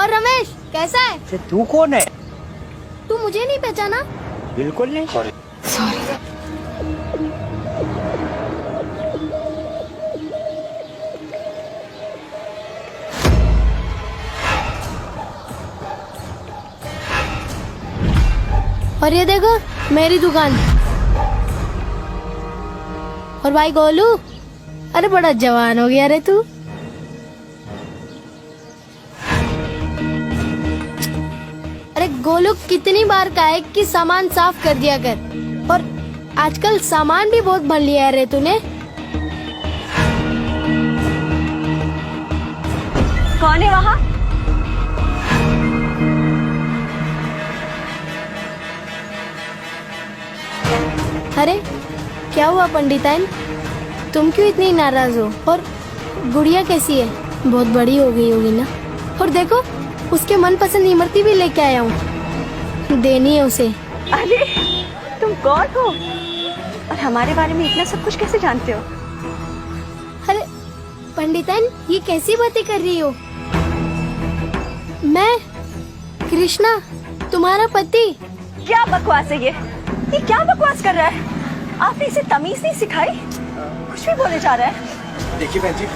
और रमेश कैसा है? तू कौन है? तू मुझे नहीं पहचाना? बिल्कुल नहीं। सॉरी। और ये देखो मेरी दुकान। और भाई गोलू, अरे बड़ा जवान हो गया रे तू। अरे गोलू, कितनी बार कहा है कि सामान साफ कर दिया कर, और आजकल सामान भी बहुत भर लिया है रे तूने। कौन है वहाँ? अरे क्या हुआ पंडिताइन, तुम क्यों इतनी नाराज हो? और गुड़िया कैसी है? बहुत बड़ी हो गई होगी ना। और देखो उसके मनपसंद इमरती भी लेके आया हूँ, देनी है उसे। अरे तुम कौन हो और हमारे बारे में इतना सब कुछ कैसे जानते हो? अरे पंडिताइन, ये कैसी बातें कर रही हो? मैं कृष्णा, तुम्हारा पति। क्या बकवास है ये क्या बकवास कर रहा है? आपने इसे तमीज नहीं सिखाई, कुछ भी बोले जा रहा है। देखिए बहन जी,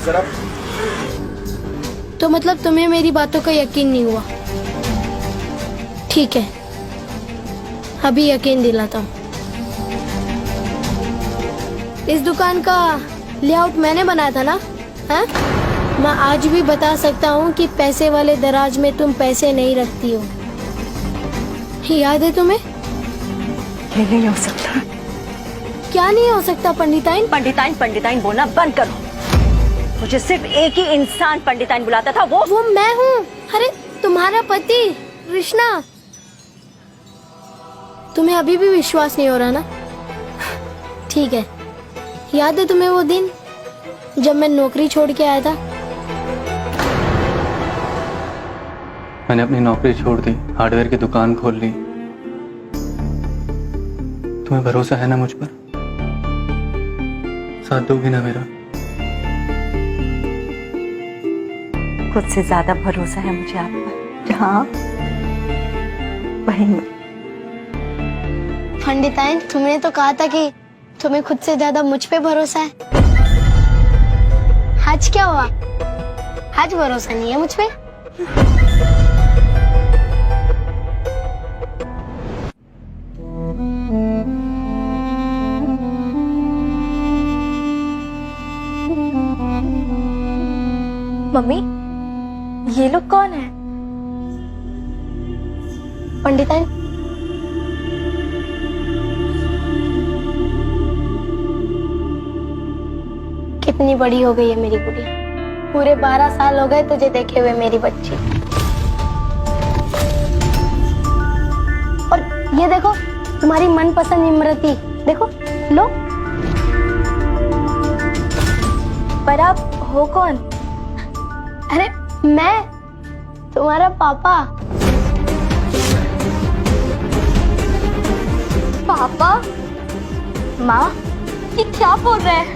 जरा। तो मतलब तुम्हें मेरी बातों का यकीन नहीं हुआ? ठीक है, अभी यकीन दिलाता हूँ। इस दुकान का लेआउट मैंने बनाया था ना? हाँ? मैं आज भी बता सकता हूँ कि पैसे वाले दराज में तुम पैसे नहीं रखती हो। याद है तुम्हें? ये नहीं हो सकता। क्या नहीं हो सकता पंडिताइन? पंडिताइन पंडिताइन बोलना बंद करो। मुझे सिर्फ एक ही इंसान पंडिताइन बुलाता था, वो मैं हूँ। अरे तुम्हारा पति कृष्णा। तुम्हें अभी भी विश्वास नहीं हो रहा ना? ठीक है, याद है तुम्हें वो दिन जब मैं नौकरी छोड़ के आया था? मैंने अपनी नौकरी छोड़ दी, हार्डवेयर की दुकान खोल ली। तुम्हें भरोसा है ना मुझ पर? साथ दोगी ना मेरा? खुद से ज्यादा भरोसा है मुझे आप पर। जहाँ वहीं पंडिताइन, तुमने तो कहा था कि तुम्हें खुद से ज्यादा मुझ पे भरोसा है। आज क्या हुआ? आज भरोसा नहीं है मुझ पे? मम्मी, ये लोग कौन है? पंडिताइन, कितनी बड़ी हो गई है मेरी गुड़िया। पूरे 12 साल हो गए तुझे देखे हुए मेरी बच्ची। और ये देखो तुम्हारी मनपसंद इमरती, देखो लो। पर आप हो कौन? अरे मैं तुम्हारा पापा। पापा? माँ, ये क्या बोल रहे हैं?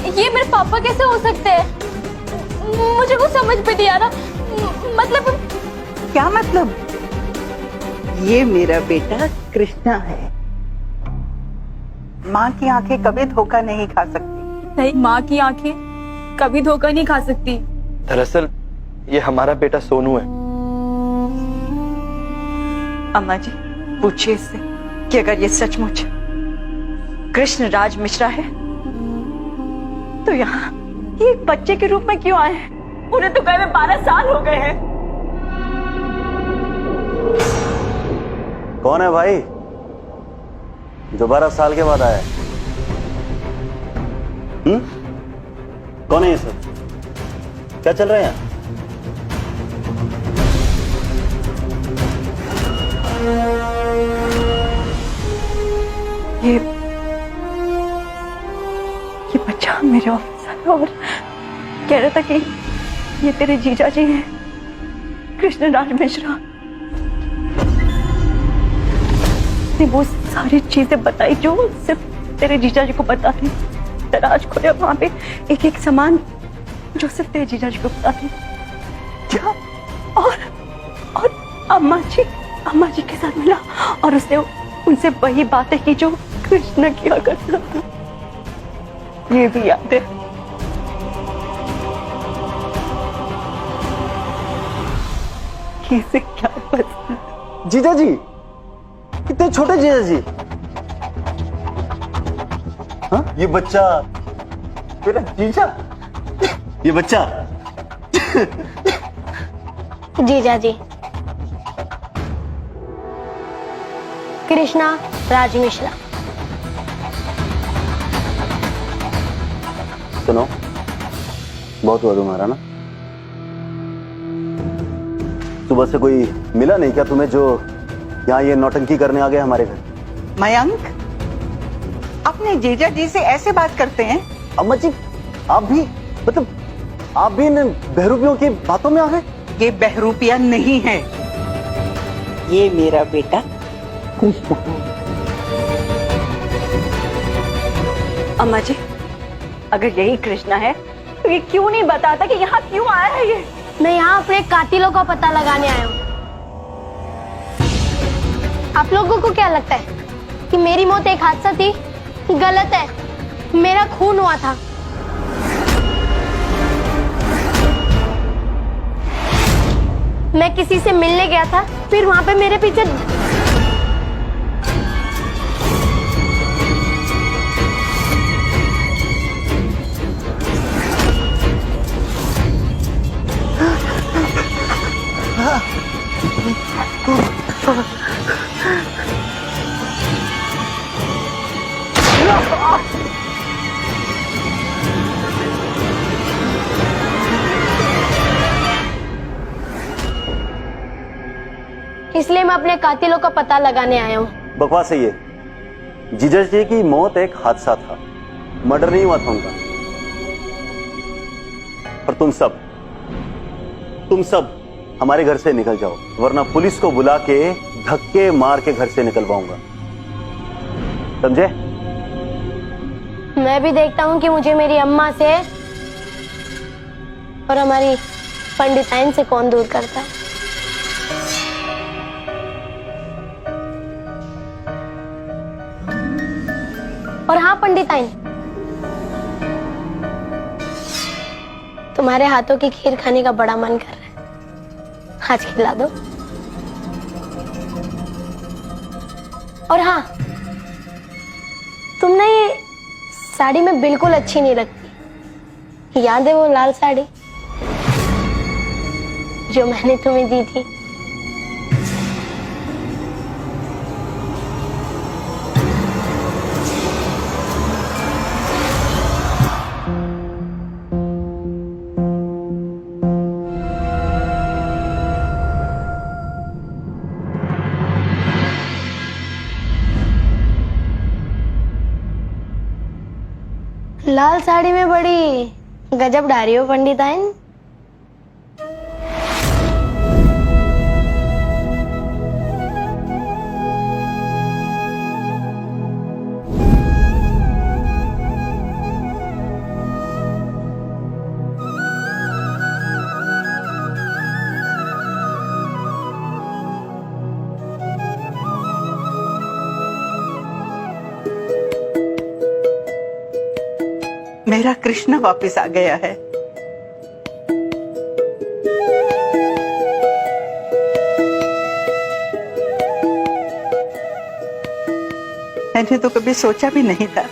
ये मेरे पापा कैसे हो सकते हैं? मुझे कुछ समझ में नहीं आ रहा। मतलब क्या मतलब? ये मेरा बेटा कृष्णा है। माँ की आंखें कभी धोखा नहीं खा सकती। नहीं, माँ की आंखें कभी धोखा नहीं खा सकती। दरअसल ये हमारा बेटा सोनू है। अम्मा जी, पूछिए इससे कि अगर ये सचमुच कृष्ण राज मिश्रा है तो यहाँ ये एक बच्चे के रूप में क्यों आए हैं? उन्हें तो गए 12 साल हो गए हैं। कौन है भाई जो 12 साल के बाद आया है? कौन है ये सब? क्या चल रहा है यहाँ? ये बच्चा मेरे ऑफिस आया और कह रहा था कि ये तेरे जीजा जी हैं, कृष्ण राज मिश्रा। ने वो सारी चीजें बताई जो सिर्फ तेरे जीजा जी को पता थी। दराज खोले, वहां पे एक एक सामान जो सिर्फ तेरे जीजा जी को पता थी। क्या? और अम्मा जी के साथ मिला और उसने उनसे वही बातें की जो कृष्ण किया करता था। ये भी याद है। कैसे क्या पता? जीजा जी, कितने छोटे जीजा जी। हाँ, ये बच्चा मेरा जीजा, ये बच्चा जीजा जी कृष्णा राज मिश्रा। सुनो, बहुत हुआ तुम्हारा ना। सुबह से कोई मिला नहीं क्या तुम्हें जो यहाँ ये नौटंकी करने आ गया हमारे घर? मयंक, अपने जीजा जी से ऐसे बात करते हैं? अम्मा जी, आप भी मतलब आप भी इन बहरूपियों की बातों में आ गए? ये बहरूपिया नहीं है, ये मेरा बेटा कृष्ण है। अम्मा जी, अगर यही कृष्णा है तो ये क्यों नहीं बताता कि यहाँ क्यों आया है ये? मैं यहाँ अपने कातिलों का पता लगाने आया हूँ। आप लोगों को क्या लगता है कि मेरी मौत एक हादसा थी? गलत है, मेरा खून हुआ था। मैं किसी से मिलने गया था, फिर वहां पे मेरे पीछे इसलिए मैं अपने कातिलों का पता लगाने आया हूँ। बकवास है ये। जीजा जी की मौत एक हादसा था, मर्डर नहीं हुआ था उनका। और तुम सब हमारे घर से निकल जाओ, वरना पुलिस को बुला के धक्के मार के घर से निकलवाऊंगा, समझे? मैं भी देखता हूँ कि मुझे मेरी अम्मा से और हमारी पंडिताइन से कौन दूर करता है। और हाँ पंडिताइन, तुम्हारे हाथों की खीर खाने का बड़ा मन कर रहा है, आज खिला दो। और हाँ, तुम ना ये साड़ी में बिल्कुल अच्छी नहीं लगती। याद है वो लाल साड़ी जो मैंने तुम्हें दी थी? लाल साड़ी में बड़ी गजब डारी हो पंडिताइन। मेरा कृष्ण वापस आ गया है। मैंने तो कभी सोचा भी नहीं था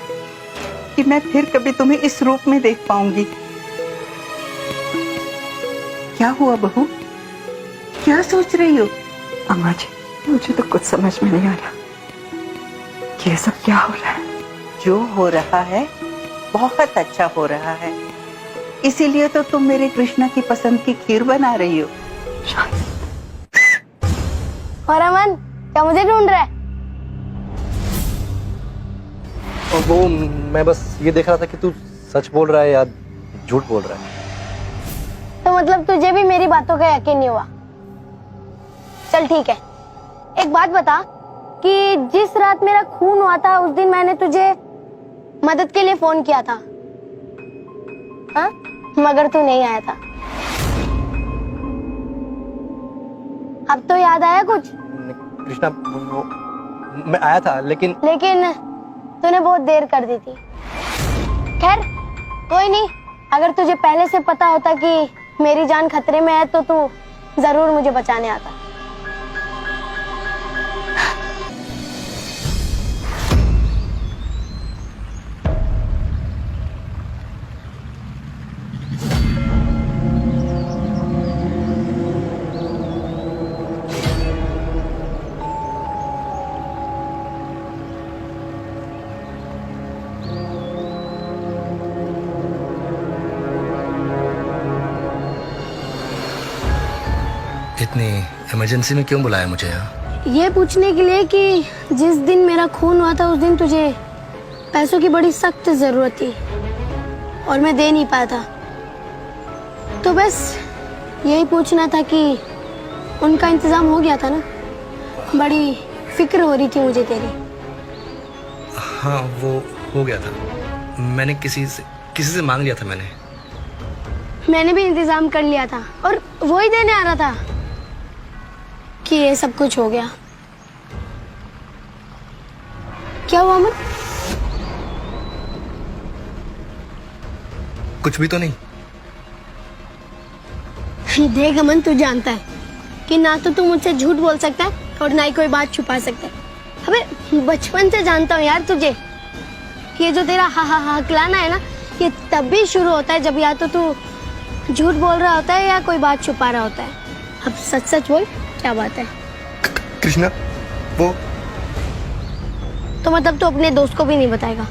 कि मैं फिर कभी तुम्हें इस रूप में देख पाऊंगी। क्या हुआ बहू, क्या सोच रही हो? अम्मा जी, मुझे तो कुछ समझ में नहीं आ रहा कि ये सब क्या हो रहा है। जो हो रहा है बहुत अच्छा हो रहा है, इसीलिए तो तुम मेरे कृष्णा की पसंद की खीर बना रही हो। और अमन, क्या मुझे ढूंढ रहा है? और वो मैं बस ये देख रहा था कि तू सच बोल रहा है या झूठ बोल रहा है। तो मतलब तुझे भी मेरी बातों का यकीन नहीं हुआ? चल ठीक है, एक बात बता कि जिस रात मेरा खून हुआ था उस दिन मैंने तुझे मदद के लिए फोन किया था, हाँ? मगर तू नहीं आया था। अब तो याद आया कुछ? कृष्णा मैं आया था लेकिन तूने बहुत देर कर दी थी। खैर कोई नहीं, अगर तुझे पहले से पता होता कि मेरी जान खतरे में है तो तू जरूर मुझे बचाने आता। इतनी इमरजेंसी में क्यों बुलाया मुझे यहाँ? ये पूछने के लिए कि जिस दिन मेरा खून हुआ था उस दिन तुझे पैसों की बड़ी सख्त जरूरत थी और मैं दे नहीं पाया था, तो बस यही पूछना था कि उनका इंतजाम हो गया था ना? बड़ी फिक्र हो रही थी मुझे तेरी। हाँ वो हो गया था, मैंने किसी से मांग लिया था। मैंने भी इंतजाम कर लिया था और वो ही देने आ रहा था कि ये सब कुछ हो गया। क्या हुआ अमन? कुछ भी तो नहीं। देख अमन, तू जानता है कि ना तो तू मुझसे झूठ बोल सकता है और ना ही कोई बात छुपा सकता है। अबे बचपन से जानता हूँ यार तुझे कि ये जो तेरा हा हा हा हकलाना है ना, ये तब भी शुरू होता है जब या तो तू झूठ बोल रहा होता है या कोई बात छुपा रहा होता है। अब सच सच बोल, क्या बात है? कृष्णा वो तो मतलब तू अपने दोस्त को भी नहीं बताएगा?